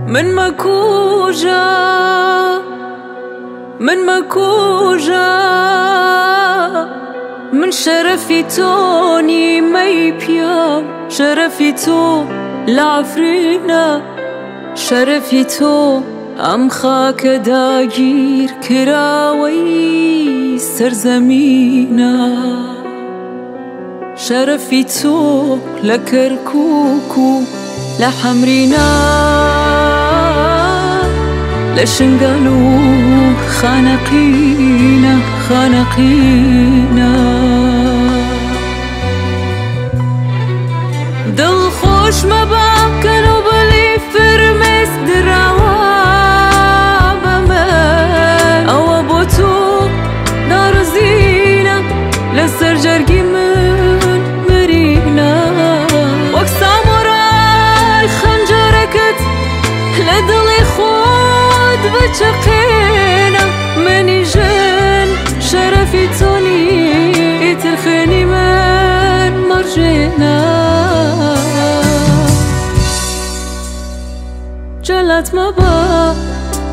من مكوجة من شرفي توني مي بياو شرفي تو لعفرينا شرفي تو ام خاك داگیر کراوی سرزمينا شرفي تو لكركوكو لحمرينا لشنقالو خانقينا دل خوش مبام كانوا بلي فرمس دراوا بمن او بوتو دار زينة لسر جرقي من مرينا وك ساموراي خنجركت لدلي خود بچقينا مني جن شرفي توني ترخني من مرجينا جلت مبا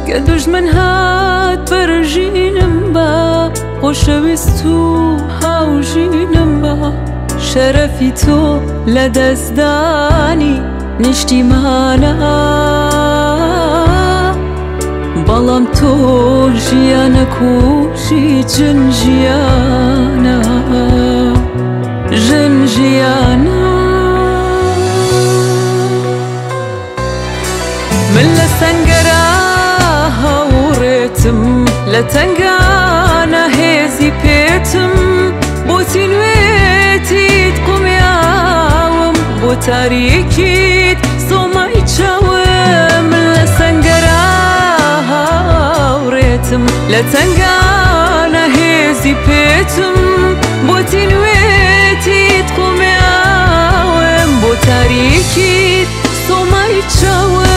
قدوش من هات برجينم با خوشوستو هاوجينم با شرفي تو لدزداني نشتي مانا بەڵام تۆ ژیانەکوژی جنجیانە من لە سەنگەرە هەوڕێتم لە تەنگانە هێزی پێتم بۆتی نوێتیت قومیاوم بۆ تاریکیت سۆمای چاوم لە سەنگەرە لتنگانە هێزی پێتم بۆتی نوێتیت قومیاوم بۆ تاریکیت سۆمای چاوم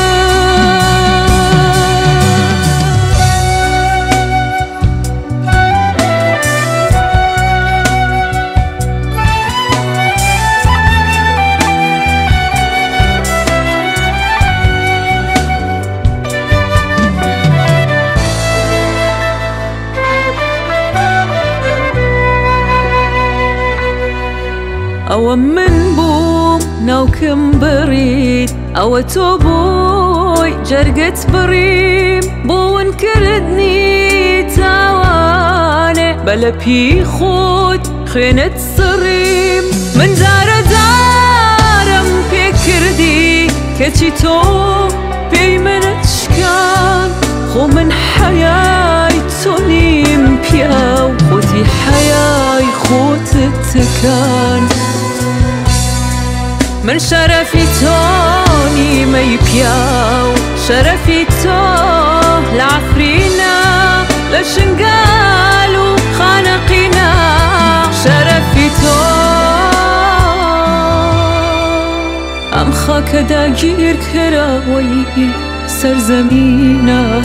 ئەوە من بووم ناوکم بڕیت ئەوە تۆ بۆی جەرگت بڕیم بۆ ونکردنی تاوانێ بەلەپی خۆت خوێنت سڕیم من جارە جارم پێکردی کەچی تۆ پێی منت شکان خۆ من حەیای تۆ نیم پیاو خۆتی حەیای خۆتت تکان من شرفي توني مي بياو شرفي تو لعفرينا لشنقالو خانقينا شرفي تو ام خاك داگیر کراوي سرزمينا